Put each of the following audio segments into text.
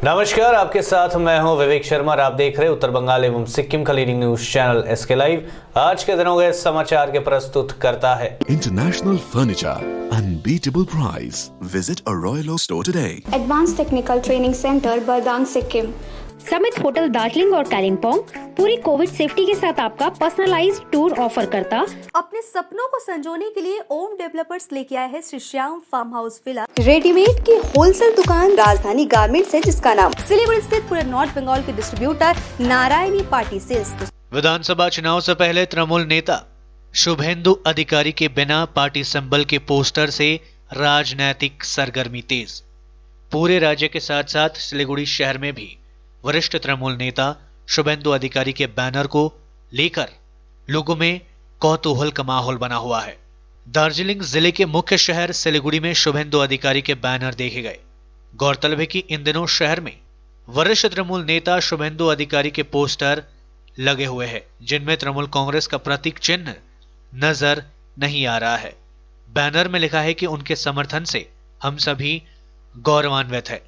नमस्कार, आपके साथ मैं हूं विवेक शर्मा और आप देख रहे हैं उत्तर बंगाल एवं सिक्किम का leading news channel SK live. आज के दिनों के समाचार के प्रस्तुत करता है International Furniture, unbeatable price. Visit a Royal Oak store today. Advance technical training centre Bardang Sikkim. Summit hotel Darjeeling और कालिम्पोंग पूरी कोविड सेफ्टी के साथ आपका पर्सनलाइज्ड टूर ऑफर करता। अपने सपनों को संजोने के लिए ओम डेवलपर्स लेके आए हैं Shri Shyam farm house villa, readymade की होलसेल दुकान राजधानी गारमेंट्स है, जिसका नाम सिलीगुड़ी स्थित पूरे नॉर्थ बंगाल के डिस्ट्रीब्यूटर नारायणी पार्टी सेल्स। विधानसभा चुनाव से पहले तृणमूल नेता शुभेंदु अधिकारी के बिना पार्टी सिंबल के पोस्टर से राजनैतिक सरगर्मी तेज। पूरे राज्य के साथ साथ सिलीगुड़ी शहर में भी वरिष्ठ तृणमूल नेता शुभेंदु अधिकारी के बैनर को लेकर लोगों में कौतूहल का माहौल बना हुआ है। दार्जिलिंग जिले के मुख्य शहर सिलीगुड़ी में शुभेंदु अधिकारी के बैनर देखे गए। गौरतलब है कि इन दिनों शहर में वरिष्ठ तृणमूल नेता शुभेंदु अधिकारी के पोस्टर लगे हुए हैं, जिनमें तृणमूल कांग्रेस का प्रतीक चिन्ह नजर नहीं आ रहा है। बैनर में लिखा है कि उनके समर्थन से हम सभी गौरवान्वित है।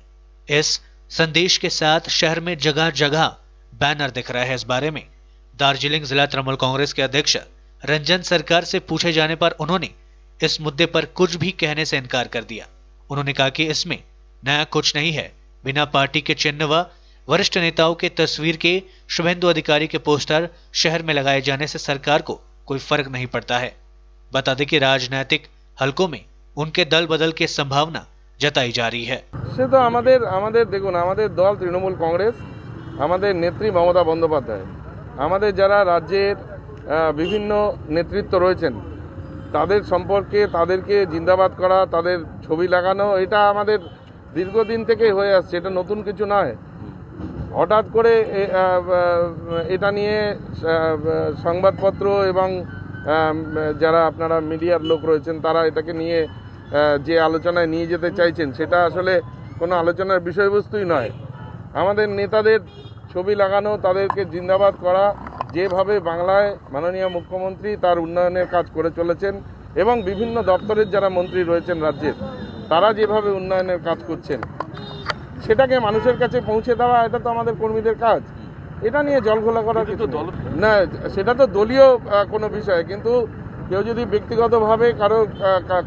इस संदेश के साथ शहर में जगह जगह बैनर दिख रहा है। इस बारे में दार्जिलिंग जिला तृणमूल कांग्रेस के अध्यक्ष रंजन सरकार से पूछे जाने पर उन्होंने इस मुद्दे पर कुछ भी कहने से इनकार कर दिया। उन्होंने कहा कि इसमें नया कुछ नहीं है। बिना पार्टी के चिन्ह व वरिष्ठ नेताओं के तस्वीर के शुभेंदु अधिकारी के पोस्टर शहर में लगाए जाने से सरकार को कोई फर्क नहीं पड़ता है। बता दें कि राजनीतिक हलकों में उनके दल बदल की संभावना जताई जा रही है। সে তো আমাদের দেখুন, আমাদের দল তৃণমূল কংগ্রেস, আমাদের নেত্রী মমতা বন্দ্যোপাধ্যায়, আমাদের যারা রাজ্যের বিভিন্ন নেতৃত্ব রয়েছেন তাদের সম্পর্কে তাদেরকে জিন্দাবাদ করা, তাদের ছবি লাগানো, এটা আমাদের দীর্ঘদিন থেকে হয়ে আসছে, এটা নতুন কিছু নয়। হঠাৎ করে এটা নিয়ে সংবাদপত্র এবং যারা আপনারা মিডিয়ার লোক রয়েছেন তারা এটাকে নিয়ে যে আলোচনায় নিয়ে যেতে চাইছেন সেটা আসলে কোনো আলোচনার বিষয়বস্তুই নয়। আমাদের নেতাদের ছবি লাগানো, তাদেরকে জিন্দাবাদ করা, যেভাবে বাংলায় মাননীয় মুখ্যমন্ত্রী তার উন্নয়নের কাজ করে চলেছেন এবং বিভিন্ন দপ্তরের যারা মন্ত্রী রয়েছেন রাজ্যের তারা যেভাবে উন্নয়নের কাজ করছেন সেটাকে মানুষের কাছে পৌঁছে দেওয়া, এটা তো আমাদের কর্মীদের কাজ। এটা নিয়ে জলঘোলা করা কিছু না, সেটা তো দলীয় কোনো বিষয়। কিন্তু কেউ যদি ব্যক্তিগতভাবে কারো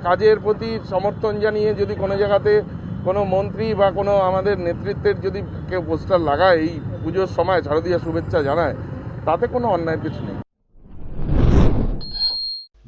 কাজের প্রতি সমর্থন জানিয়ে যদি কোনো জায়গাতে কোনো মন্ত্রী বা কোনো আমাদের নেতৃত্বের যদি কেউ পোস্টার লাগায় এই পুজোর সময় শারদীয় শুভেচ্ছা জানায়, তাতে কোনো অন্যায় কিছু নেই।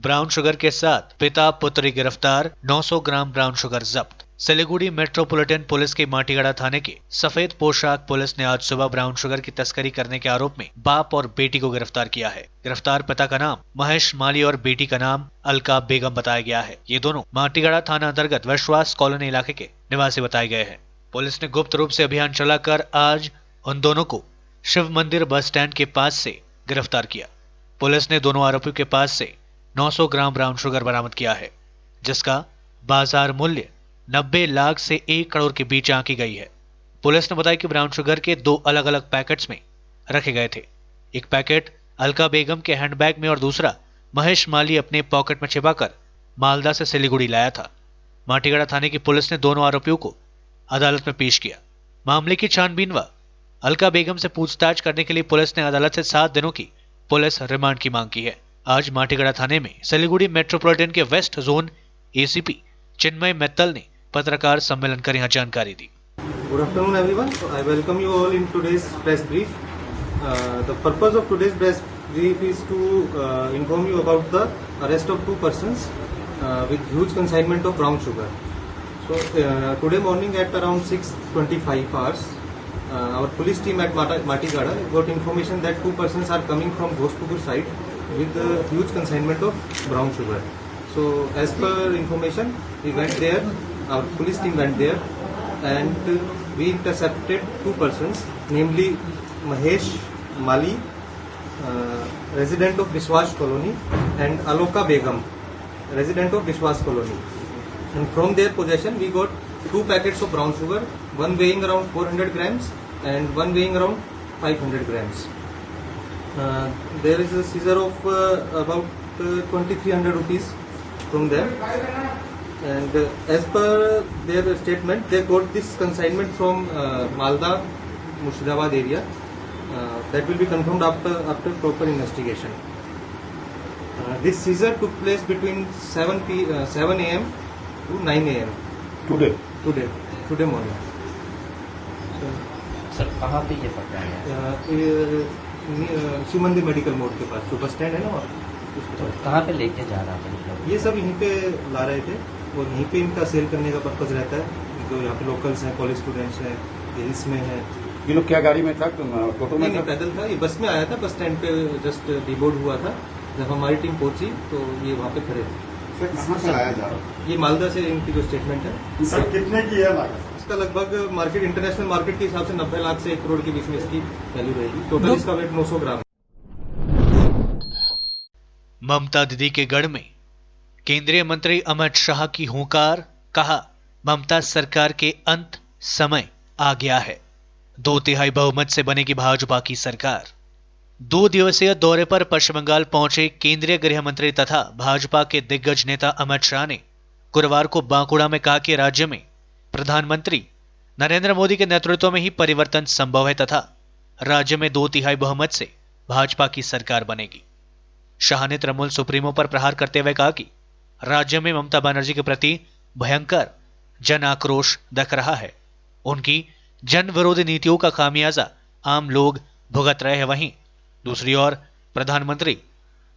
ब्राउन शुगर के साथ पिता पुत्री गिरफ्तार, 900 ग्राम ब्राउन शुगर जब्त। सिलीगुड़ी मेट्रोपॉलिटन पुलिस के माटीगढ़ा थाने के सफेद पोशाक पुलिस ने आज सुबह ब्राउन शुगर की तस्करी करने के आरोप में बाप और बेटी को गिरफ्तार किया है। गिरफ्तार पिता का नाम महेश माली और बेटी का नाम अलका बेगम बताया गया है। ये दोनों माटीगढ़ा थाना अंतर्गत विश्वास कॉलोनी इलाके के निवासी बताए गए हैं। पुलिस ने गुप्त रूप से अभियान चलाकर आज उन दोनों को शिव मंदिर बस स्टैंड के पास से गिरफ्तार किया। पुलिस ने दोनों आरोपियों के पास से 900 ग्राम ब्राउन शुगर बरामद किया है, जिसका बाजार मूल्य 90 लाख से 1 करोड़ के बीच आंकी गई है। पुलिस ने बताया कि ब्राउन शुगर के 2 अलग अलग पैकेट्स में रखे गए थे। एक पैकेट अलका बेगम के हैंडबैग में और दूसरा महेश माली अपने पॉकेट में छिपाकर मालदा से सिलीगुड़ी लाया था। माटीगढ़ा थाने की पुलिस ने दोनों आरोपियों को अदालत में पेश किया। मामले की छानबीन व अलका बेगम से पूछताछ करने के लिए पुलिस ने अदालत से 7 दिनों की पुलिस रिमांड की मांग की है। आज माटीगढ़ा थाने में सिलीगुड़ी मेट्रोपॉलिटन के वेस्ट जोन एसीपी चिन्मय मित्तल ने पत्रकार सम्मेलन कर यहां जानकारी दी। Good afternoon everyone. So I welcome you all in today's press brief. The purpose of today's press brief is to inform you about the arrest of 2 persons with huge consignment of brown sugar. So today morning at around 6:25 hours, our police team at Matigada got information that 2 persons are coming from Ghospukur side with a huge consignment of brown sugar. So as per information, we went there, our police team went there and we intercepted 2 persons, namely Mahesh Mali, resident of Biswas Colony, and Aloka Begum, resident of Biswas Colony. And from their possession we got 2 packets of brown sugar, one weighing around 400 grams and one weighing around 500 grams. There is a seizure of about 2300 rupees from them, And as per their statement, they got this consignment from Malda, Murshidabad area. That will be confirmed after proper investigation. This seizure took place between 7 a.m. to 9 a.m. Today morning. Sir कहाँ पे ये पकड़ा है? शिव मंदिर medical मोड़ के पास जो bus stand है ना, तो कहाँ पे लेके जा रहा था? ये सब यहीं पे ला रहे थे और यहीं पे इनका सेल करने का पर्पज रहता है। जो यहाँ पे लोकल्स हैं, कॉलेज स्टूडेंट्स हैं, हिल्स में है। ये लोग क्या गाड़ी में था, टोटो में? नहीं, पैदल था। ये बस में आया था, बस स्टैंड पे जस्ट डिबोर्ड हुआ था। जब हमारी टीम पहुंची तो ये वहाँ पे खड़े थे। सर कहाँ से लाया जा रहा है? ये मालदा से इनकी जो स्टेटमेंट है। सर कितने की है लागत? इसका लगभग मार्केट, इंटरनेशनल मार्केट के हिसाब से 90 लाख से 1 करोड़ के बीच में इसकी वैल्यू रहेगी। टोटल इसका वेट 900 ग्राम। ममता दीदी के गढ़ में केंद्रीय मंत्री अमित शाह की हुंकार, कहा ममता सरकार के अंत समय आ गया है, 2/3 बहुमत से बनेगी भाजपा की सरकार। 2 दिवसीय दौरे पर पश्चिम बंगाल पहुंचे केंद्रीय गृह मंत्री तथा भाजपा के दिग्गज नेता अमित शाह ने गुरुवार को बांकुड़ा में कहा कि राज्य में प्रधानमंत्री नरेंद्र मोदी के नेतृत्व में ही परिवर्तन संभव है तथा राज्य में 2/3 बहुमत से भाजपा की सरकार बनेगी। शाह ने तृणमूल सुप्रीमो पर प्रहार करते हुए कहा कि राज्य में ममता बनर्जी के प्रति भयंकर जन आक्रोश दिख रहा है। उनकी जन विरोधी नीतियों का खामियाजा आम लोग भुगत रहे हैं। वहीं दूसरी ओर प्रधानमंत्री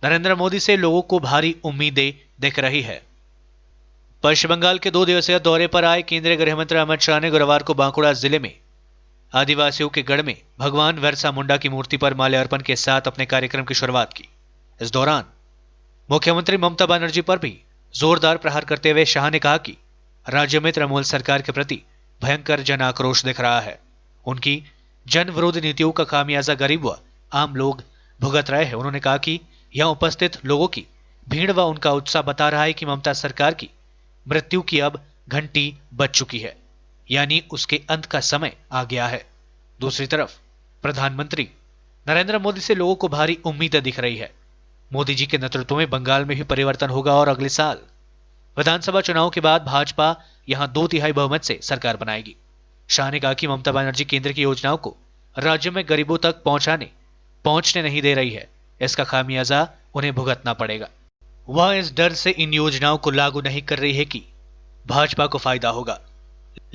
नरेंद्र मोदी से लोगों को भारी उम्मीदें दिख रही है। पश्चिम बंगाल के 2 दिवसीय दौरे पर आए केंद्रीय गृह मंत्री अमित शाह ने गुरुवार को बांकुड़ा जिले में आदिवासियों के गढ़ में भगवान बिरसा मुंडा की मूर्ति पर माल्यार्पण के साथ अपने कार्यक्रम की शुरुआत की। इस दौरान मुख्यमंत्री ममता बनर्जी पर भी जोरदार प्रहार करते हुए शाह ने कहा कि राज्य में तृणमूल सरकार के प्रति भयंकर जन आक्रोश दिख रहा है। उनकी जन विरोधी नीतियों का खामियाजा गरीब व आम लोग भुगत रहे हैं। उन्होंने कहा कि यहां उपस्थित लोगों की भीड़ व उनका उत्साह बता रहा है कि ममता सरकार की मृत्यु की अब घंटी बज चुकी है, यानी उसके अंत का समय आ गया है। दूसरी तरफ प्रधानमंत्री नरेंद्र मोदी से लोगों को भारी उम्मीदें दिख रही है। मोदी जी के नेतृत्व में बंगाल में भी परिवर्तन होगा और अगले साल विधानसभा चुनाव के बाद भाजपा यहां 2/3 बहुमत से सरकार बनाएगी। शाह ने कहा कि ममता बनर्जी केंद्र की योजनाओं को राज्य में गरीबों तक पहुंचने नहीं दे रही है। इसका खामियाजा उन्हें भुगतना पड़ेगा। वह इस डर से इन योजनाओं को लागू नहीं कर रही है कि भाजपा को फायदा होगा,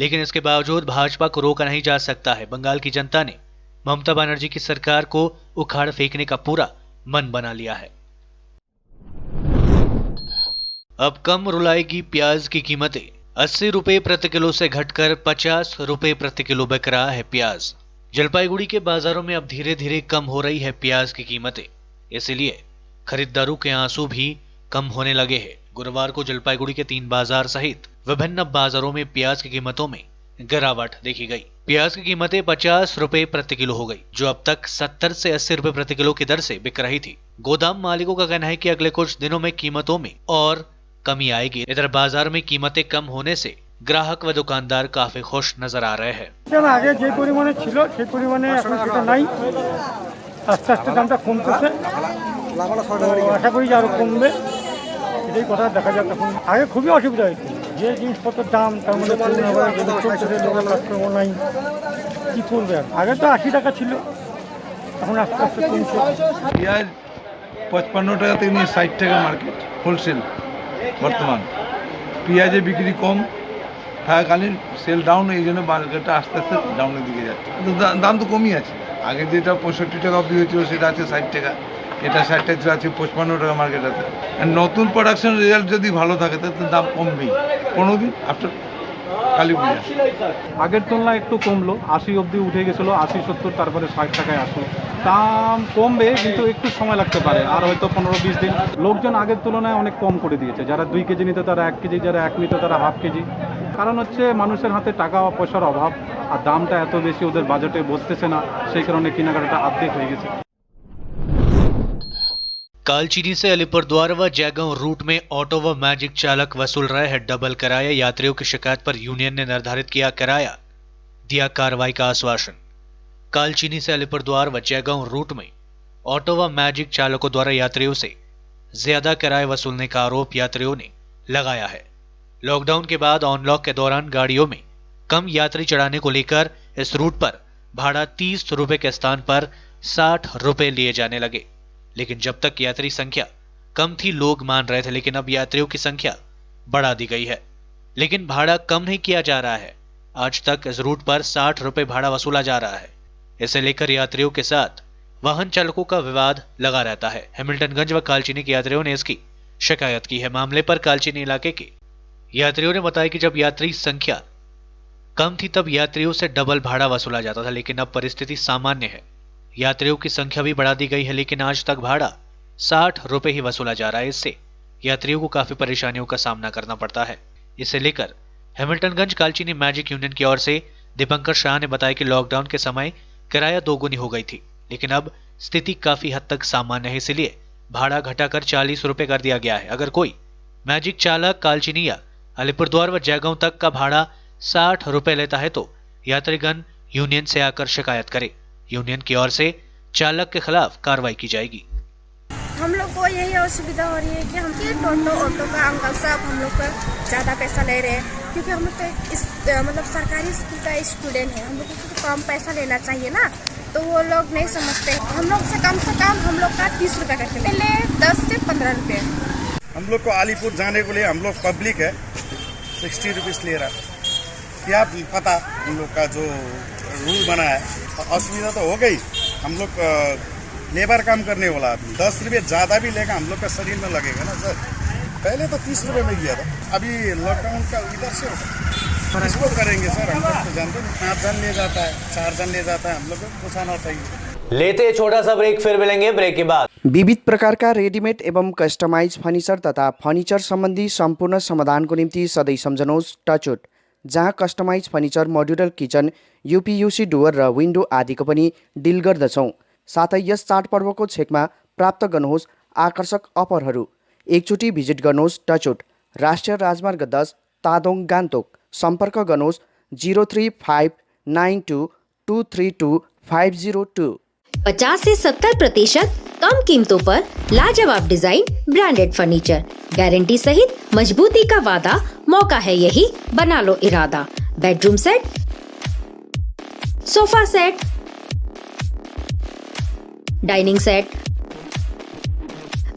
लेकिन इसके बावजूद भाजपा को रोका नहीं जा सकता है। बंगाल की जनता ने ममता बनर्जी की सरकार को उखाड़ फेंकने का पूरा मन बना लिया है। अब कम रुलाएगी प्याज की कीमतें। 80 रुपए प्रति किलो से घटकर 50 रुपए प्रति किलो बिक रहा है प्याज। जलपाईगुड़ी के बाजारों में अब धीरे धीरे कम हो रही है प्याज की कीमतें, इसलिए खरीदारों के आंसू भी कम होने लगे हैं। गुरुवार को जलपाईगुड़ी के 3 बाजार सहित विभिन्न बाजारों में प्याज की कीमतों में गिरावट देखी गई। प्याज की कीमतें 50 रुपए प्रति किलो हो गई, जो अब तक 70 से 80 रुपए प्रति किलो की दर से बिक रही थी। गोदाम मालिकों का कहना है कि अगले कुछ दिनों में कीमतों में और कमी आएगी। इधर बाजार में कीमतें कम होने से ग्राहक व दुकानदार काफी खुश नजर आ रहे हैं। आगे जे परिमाणे छिलो সেই পরিমাণে এখন সেটা নাই, আস্তে আস্তে দামটা কমতেছে, আশা করি যে আরো কমবে, এটাই কথা দেখা যাক। এখন আগে খুবই অসুবিধা হয়েছে, যে জিনিসপত্রের দাম তার মধ্যে লোকের কাস্টমার নাই, কি করবে। আগে তো 80 টাকা ছিল, এখন আস্তে আস্তে কমছে। পেঁয়াজ 55 টাকা থেকে নিয়ে 60 টাকা মার্কেট হোলসেল। বর্তমান পেঁয়াজে বিক্রি কম থাকাকালীন সেল ডাউন, এই জন্য মার্কেটটা আস্তে আস্তে ডাউনের দিকে যাচ্ছে। কিন্তু দাম তো কমই আছে। আগে যেটা 65 টাকা অবধি হয়েছিল সেটা আছে 60 টাকা, এটা 60 টাকা আছে 55 টাকা মার্কেট আছে। আর নতুন প্রোডাকশন রেজাল্ট যদি ভালো থাকে তাহলে দাম কমবেই 15 দিন আফটার কালী পূজা। আগের তুলনায় একটু কমলো, 80 অবধি উঠে গেছিলো, 80-70, তারপরে 60 টাকায় আসলো। দাম কমবে কিন্তু একটু সময় লাগতে পারে, আর হয়তো 15-20 দিন। লোকজন আগের তুলনায় অনেক কম করে দিয়েছে, যারা 2 কেজি নিত তারা 1 কেজি, যারা 1 নিত তারা হাফ কেজি। কারণ হচ্ছে মানুষের হাতে টাকা পয়সার অভাব, আর দামটা এত বেশি ওদের বাজেটে বসতেছে না, সেই কারণে কেনাকাটাটা অর্ধেক হয়ে গেছে। कालचीनी से अलीपुरद्वार व जयगांव रूट में ऑटो व मैजिक चालक वसूल रहे हैं डबल किराया। यात्रियों की शिकायत पर यूनियन ने निर्धारित किया किराया, दिया कार्रवाई का आश्वासन। कालचीनी से अलीपुरद्वार व जयगांव रूट में ऑटो व मैजिक चालकों द्वारा यात्रियों से ज्यादा किराया वसूलने का आरोप यात्रियों ने लगाया है। लॉकडाउन के बाद अनलॉक के दौरान गाड़ियों में कम यात्री चढ़ाने को लेकर इस रूट पर भाड़ा 30 रुपए के स्थान पर 60 रुपए लिए जाने लगे। लेकिन जब तक यात्री संख्या कम थी लोग मान रहे थे, लेकिन अब यात्रियों की संख्या बढ़ा दी गई है, लेकिन भाड़ा कम नहीं किया जा रहा है। आज तक इस रूट पर 60 रुपए भाड़ा वसूला जा रहा है। इसे लेकर यात्रियों के साथ वाहन चालकों का विवाद लगा रहता है। हैमिल्टनगंज व कालचीनी के यात्रियों ने इसकी शिकायत की है। मामले पर कालचीनी इलाके के यात्रियों ने बताया कि जब यात्री संख्या कम थी तब यात्रियों से डबल भाड़ा वसूला जाता था, लेकिन अब परिस्थिति सामान्य है। यात्रियों की संख्या भी बढ़ा दी गई है, लेकिन आज तक भाड़ा 60 रुपए ही वसूला जा रहा है। इससे यात्रियों को काफी परेशानियों का सामना करना पड़ता है। इसे लेकर हैमिल्टनगंज कालचीनी मैजिक यूनियन की ओर से दीपंकर शाह ने बताया कि लॉकडाउन के समय किराया दोगुनी हो गई थी, लेकिन अब स्थिति काफी हद तक सामान्य है, इसलिए भाड़ा घटाकर 40 रुपए कर दिया गया है। अगर कोई मैजिक चालक कालचीनी या अलीपुरद्वार व जयगांव तक का भाड़ा 60 रुपए लेता है तो यात्रीगण यूनियन से आकर शिकायत करे। यूनियन की ओर से चालक के खिलाफ कार्रवाई की जाएगी। हम लोग को यही असुविधा हो रही है कि हम टोटो ऑटो का अंकल साहब हम लोग का ज़्यादा पैसा ले रहे हैं, क्योंकि हम लोग तो मतलब सरकारी स्कूल का स्टूडेंट है, हम लोग को तो कम पैसा लेना चाहिए ना, तो वो लोग नहीं समझते। हम लोग से कम हम लोग का 30 रुपये करके पहले 10 से 15 रुपये। हम लोग को अलीपुर जाने के लिए हम लोग पब्लिक है 60 रुपीज़ ले रहा है। क्या पता हम लोग का जो रूल बना है, असुविधा तो हो गई। हम लोग लेबर काम करने वाला आदमी 10 रुपये ज़्यादा भी लेगा हम लोग का शरीर में लगेगा ना सर। पहले तो 30 रुपये में गया था, अभी लॉकडाउन का इधर से होगा, इसको करेंगे सर। हम लोग तो जानते नहीं, 5 जन ले जाता है, 4 जन ले जाता है, हम लोग को पूछाना चाहिए। लेते छोटा सा ब्रेक, फिर मिलेंगे ब्रेक के बाद। विविध प्रकारका रेडिमेड एवं कस्टमाइज फर्निचर तथा फर्निचर सम्बन्धी सम्पूर्ण समाधानको निम्ति सधैँ सम्झनुहोस् टचवुड, जहाँ कस्टमाइज फर्निचर, मोड्युलर किचन, यूपीयूसी डुवर र विन्डो आदिको पनि डिल गर्दछौँ। साथै यस चाडपर्वको छेकमा प्राप्त गर्नुहोस् आकर्षक अफरहरू। एकचोटि भिजिट गर्नुहोस् टचवुड, राष्ट्रिय राजमार्ग 10 तादोङ गान्तोक। सम्पर्क गर्नुहोस् 035922322502। 50 से 70% कम कीमतों पर लाजवाब डिजाइन, ब्रांडेड फर्नीचर, गारंटी सहित मजबूती का वादा। मौका है यही, बना लो इरादा। Bedroom set, sofa set, dining set,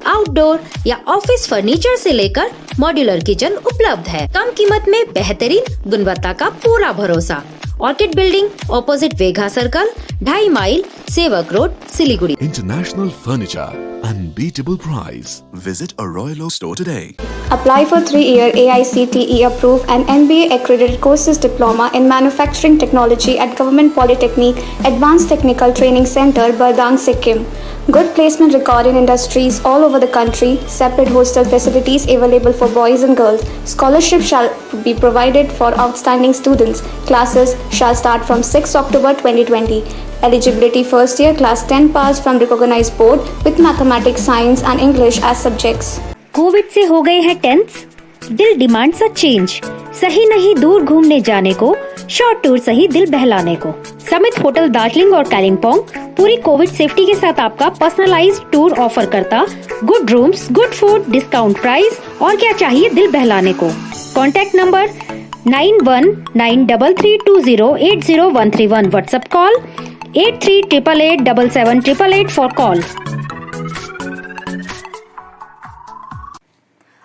outdoor या ऑफिस फर्नीचर से लेकर मॉड्यूलर किचन उपलब्ध है। कम कीमत में बेहतरीन गुणवत्ता का पूरा भरोसा। ऑर्किड बिल्डिंग, ऑपोजिट वेगा सर्कल, 2.5 माइल, सेवक road, Siliguri. International Furniture, unbeatable price. Visit a Royal Oak store today. Apply for 3-year AICTE approved and MBA accredited courses diploma in manufacturing technology at Government Polytechnic Advanced Technical Training Center, Bardang, Sikkim. Good placement record in industries all over the country. Separate hostel facilities available for boys and girls. Scholarship shall be provided for outstanding students. Classes shall start from 6 October 2020. Eligibility first year class 10 pass from recognized board with mathematics, science and English as subjects. Covid से हो गए हैं tense, दिल demands a change. सही नहीं दूर घूमने जाने को, शॉर्ट टूर सही दिल बहलाने को। समित होटल दार्जिलिंग और कालिम्पोंग पूरी कोविड सेफ्टी के साथ आपका पर्सनलाइज्ड टूर ऑफर करता। Good rooms, good food, discount price और क्या चाहिए दिल बहलाने को। Contact number 919332080131। WhatsApp call 8388877888 for call.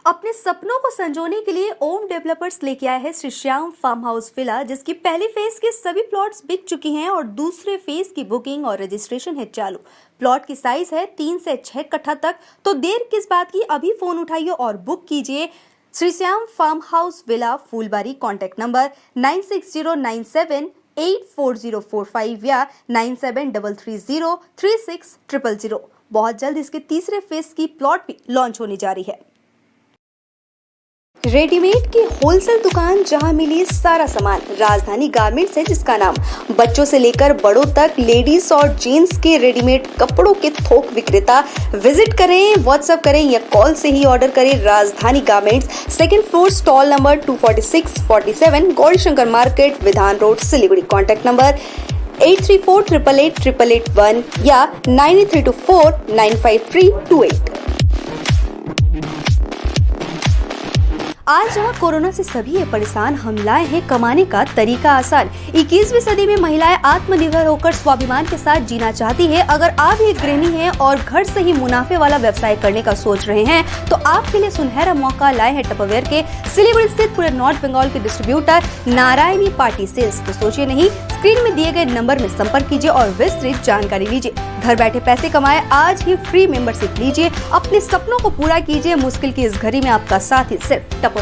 अपने सपनों को संजोने के लिए ओम डेवलपर्स लेके आया है Shri Shyam farm house villa, जिसकी पहली फेज के सभी प्लॉट्स बिक चुकी हैं और दूसरे फेज की बुकिंग और रजिस्ट्रेशन है चालू। प्लॉट की साइज है 3 से 6 कट्ठा तक, तो देर किस बात की, अभी फोन उठाइए और बुक कीजिए। Shri Shyam farm house villa, Phulbari. Contact number 9609784045 या 9733036000। बहुत जल्द इसके तीसरे फेज की प्लॉट भी लॉन्च होने जा रही है। रेडीमेड की होलसेल दुकान जहां मिली सारा सामान, राजधानी गारमेंट्स है जिसका नाम। बच्चों से लेकर बड़ों तक लेडीज और जेंट्स के रेडीमेड कपड़ों के थोक विक्रेता। विजिट करें, व्हाट्सएप करें या कॉल से ही ऑर्डर करें। राजधानी garments, 2nd floor, stall number 246-47, Gaurishankar market, विधान रोड, सिलीगुड़ी। कॉन्टैक्ट नंबर 8348888881 या 93249538। आज जहाँ कोरोना से सभी ये परेशान, हम लाए हैं कमाने का तरीका आसान। 21वीं सदी में महिलाएं आत्मनिर्भर होकर स्वाभिमान के साथ जीना चाहती है। अगर आप एक गृहिणी हैं और घर से ही मुनाफे वाला व्यवसाय करने का सोच रहे हैं तो आपके लिए सुनहरा मौका लाए हैं टपरवेयर के सिलीगुड़ी स्थित पूरे नॉर्थ बंगाल के डिस्ट्रीब्यूटर नारायणी पार्टी सेल्स। तो सोचिए नहीं, स्क्रीन में दिए गए नंबर में संपर्क कीजिए और विस्तृत जानकारी लीजिए। घर बैठे पैसे कमाए, आज ही फ्री मेंबरशिप लीजिए, अपने सपनों को पूरा कीजिए। मुश्किल की इस घड़ी में आपका साथ ही सिर्फ टपरवेयर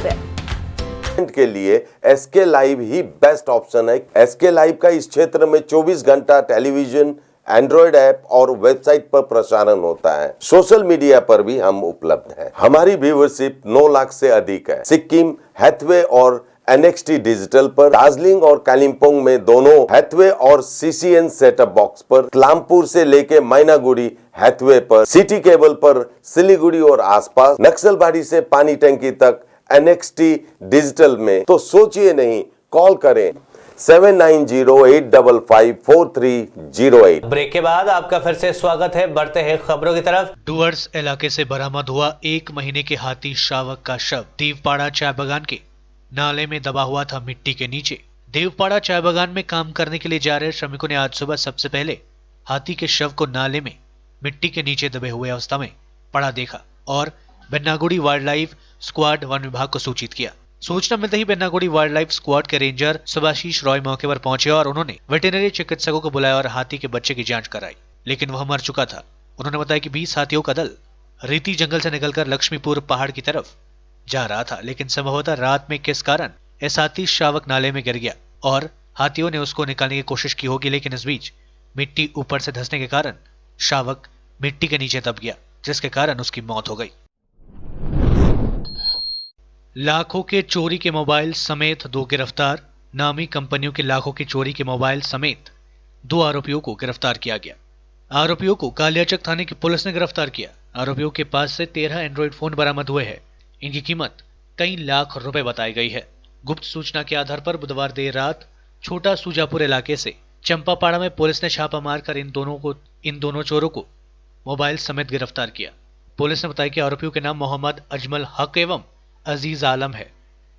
के लिए एसके लाइव ही बेस्ट ऑप्शन है। एसके लाइव का इस क्षेत्र में 24 घंटा टेलीविजन, एंड्रॉइड ऐप और वेबसाइट पर प्रसारण होता है। सोशल मीडिया पर भी हम उपलब्ध हैं। हमारी व्यूवरशिप 9 लाख से अधिक है। सिक्किम, हैथवे और NXT डिजिटल पर, दार्जिलिंग और कालिम्पोंग में दोनों हैथवे और CCN सेटअप बॉक्स पर, क्लामपुर से लेके मैनागुड़ी हैथवे पर, सिटी केबल पर सिलीगुड़ी और आसपास, नक्सलबाड़ी से पानी टंकी तक NXT डिजिटल में। तो सोचिए नहीं, कॉल करें 7908554308। ब्रेक के बाद आपका फिर से स्वागत है। बढ़ते हैं खबरों की तरफ। डुअर्स इलाके से बरामद हुआ 1 महीने के हाथी शावक का शव। देवपाड़ा चाय बागान के नाले में दबा हुआ था मिट्टी के नीचे। देवपाड़ा चाय बागान में काम करने के लिए जा रहे श्रमिकों ने आज सुबह सबसे पहले हाथी के शव को नाले में मिट्टी के नीचे दबे हुए अवस्था में पड़ा देखा और बेन्नागुड़ी वाइल्ड लाइफ स्क्वाड वन विभाग को सूचित किया। सूचना मिलते ही बेन्नागुड़ी वाइल्ड लाइफ स्क्वाड के रेंजर सुभाशीष रॉय मौके पर पहुंचे और उन्होंने वेटरनरी चिकित्सकों को बुलाया और हाथी के बच्चे की जांच कराई, लेकिन वह मर चुका था। उन्होंने बताया कि 20 हाथियों का दल रीति जंगल से निकलकर लक्ष्मीपुर पहाड़ की तरफ जा रहा था, लेकिन संभवतः रात में किस कारण इस हाथी शावक नाले में गिर गया और हाथियों ने उसको निकालने की कोशिश की होगी, लेकिन इस बीच मिट्टी ऊपर से धंसने के कारण शावक मिट्टी के नीचे दब गया, जिसके कारण उसकी मौत हो गई। लाखों के चोरी के मोबाइल समेत 2 गिरफ्तार। नामी कंपनियों के लाखों की चोरी के मोबाइल समेत 2 आरोपियों को गिरफ्तार किया गया। आरोपियों को कालियाचक थाने की पुलिस ने गिरफ्तार किया। आरोपियों के पास से 13 एंड्रॉइड फोन बरामद हुए हैं। इनकी कीमत कई लाख रुपए बताई गई है। गुप्त सूचना के आधार पर बुधवार देर रात छोटा सूजापुर इलाके से चंपापाड़ा में पुलिस ने छापा मारकर इन दोनों चोरों को मोबाइल समेत गिरफ्तार किया। पुलिस ने बताया कि आरोपियों के नाम मोहम्मद अजमल हक एवं अजीज आलम है।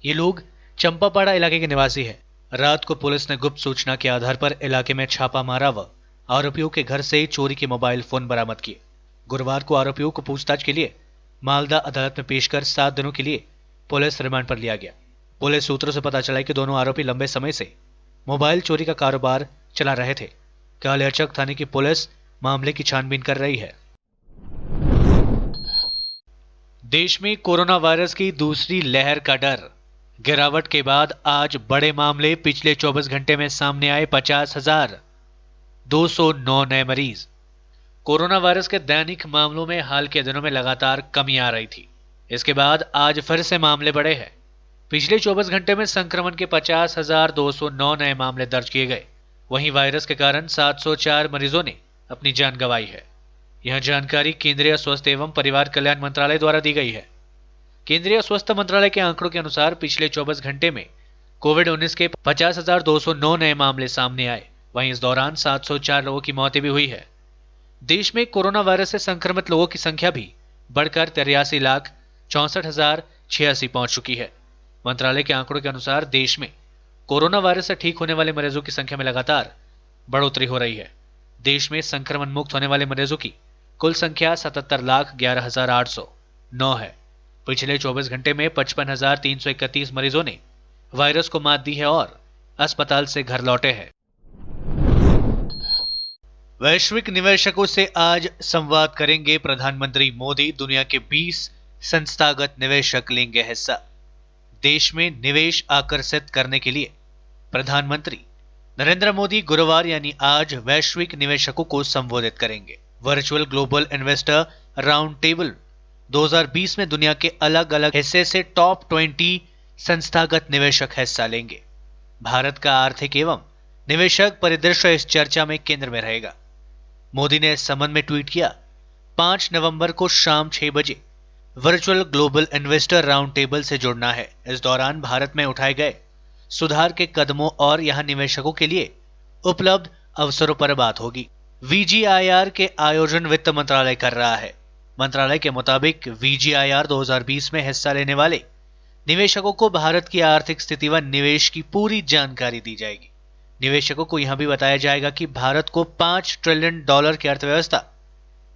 ये लोग चंपापाड़ा इलाके के निवासी हैं। रात को पुलिस ने गुप्त सूचना के आधार पर इलाके में छापा मारा व आरोपियों के घर से चोरी के मोबाइल फोन बरामद किए। गुरुवार को आरोपियों को पूछताछ के लिए मालदा अदालत में पेश कर 7 दिनों के लिए पुलिस रिमांड पर लिया गया। पुलिस सूत्रों से पता चला कि दोनों आरोपी लंबे समय से मोबाइल चोरी का कारोबार चला रहे थे। कालियाचक थाने की पुलिस मामले की छानबीन कर रही है। देश में कोरोना वायरस की दूसरी लहर का डर। गिरावट के बाद आज बड़े मामले। पिछले 24 घंटे में सामने आए 50,209 नए मरीज। कोरोना वायरस के दैनिक मामलों में हाल के दिनों में लगातार कमी आ रही थी। इसके बाद आज फिर से मामले बढ़े हैं। पिछले 24 घंटे में संक्रमण के 50,209 नए मामले दर्ज किए गए। वहीं वायरस के कारण 704 मरीजों ने अपनी जान गंवाई है। यह जानकारी केंद्रीय स्वास्थ्य एवं परिवार कल्याण मंत्रालय द्वारा दी गई है। केंद्रीय स्वास्थ्य मंत्रालय के आंकड़ों के अनुसार पिछले 24 घंटे में कोविड-19 के 50,209 नए मामले सामने आए। वहीं इस दौरान 704 लोगों की मौतें भी हुई है। देश में कोरोना वायरस से संक्रमित लोगों की संख्या भी बढ़कर 83,64,086 पहुंच चुकी है। मंत्रालय के आंकड़ों के अनुसार देश में कोरोना वायरस से ठीक होने वाले मरीजों की संख्या में लगातार बढ़ोतरी हो रही है। देश में संक्रमण मुक्त होने वाले मरीजों की कुल संख्या 77,11,809 है। पिछले 24 घंटे में 55,331 मरीजों ने वायरस को मात दी है और अस्पताल से घर लौटे हैं। वैश्विक निवेशकों से आज संवाद करेंगे प्रधानमंत्री मोदी। दुनिया के 20 संस्थागत निवेशक लेंगे हिस्सा। देश में निवेश आकर्षित करने के लिए प्रधानमंत्री नरेंद्र मोदी गुरुवार यानी आज वैश्विक निवेशकों को संबोधित करेंगे। Virtual global investor round table 2020 में दुनिया के अलग अलग हिस्से से टॉप 20 संस्थागत निवेशक हिस्सा लेंगे। भारत का आर्थिक एवं निवेशक परिदृश्य इस चर्चा में केंद्र में रहेगा। मोदी ने इस संबंध में ट्वीट किया, 5 नवंबर को शाम 6 बजे virtual global investor round table से जुड़ना है। इस दौरान भारत में उठाए गए सुधार के कदमों और यहां निवेशकों के लिए उपलब्ध अवसरों पर बात होगी। VGIR के आयोजन वित्त मंत्रालय कर रहा है। मंत्रालय के मुताबिक VGIR 2020 में हिस्सा लेने वाले निवेशकों को भारत की आर्थिक स्थिति व निवेश की पूरी जानकारी दी जाएगी। निवेशकों को यह भी बताया जाएगा कि भारत को $5 ट्रिलियन की अर्थव्यवस्था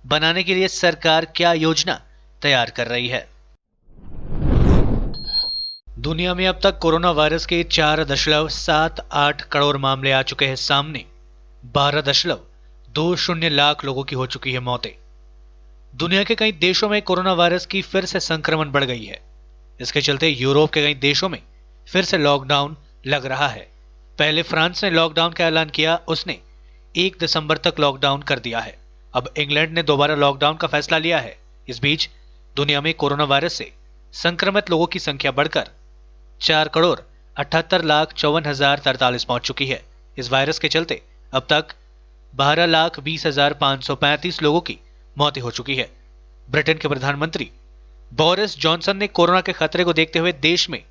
बनाने के लिए सरकार क्या योजना तैयार कर रही है। दुनिया में अब तक कोरोना वायरस के 4.78 करोड़ मामले आ चुके हैं सामने। 12.20 लाख लोगों की हो चुकी है मौतें। दुनिया के कई देशों में कोरोना वायरस की फिर से संक्रमण बढ़ गई है। इसके चलते यूरोप के कई देशों में फिर से लॉकडाउन लग रहा है। पहले फ्रांस ने लॉकडाउन का ऐलान किया, उसने 1 दिसंबर तक लॉकडाउन कर दिया है। अब इंग्लैंड ने दोबारा लॉकडाउन का फैसला लिया है। इस बीच दुनिया में कोरोना वायरस से संक्रमित लोगों की संख्या बढ़कर 4,78,54,043 पहुंच चुकी है। इस वायरस के चलते अब तक 12,20,535 लोगों की मौतें हो चुकी है। ब्रिटेन के प्रधानमंत्री बोरिस जॉनसन ने कोरोना के खतरे को देखते हुए देश में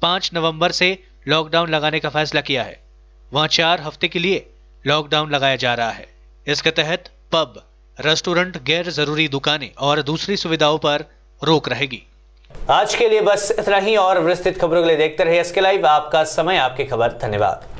5 नवंबर से लॉकडाउन लगाने का फैसला किया है। वहां 4 हफ्ते के लिए लॉकडाउन लगाया जा रहा है। इसके तहत पब, रेस्टोरेंट, गैर जरूरी दुकानें और दूसरी सुविधाओं पर रोक रहेगी। आज के लिए बस इतना ही और विस्तृत खबरों के लिए देखते रहिए एसके लाइव। आपका समय, आपकी खबर। धन्यवाद।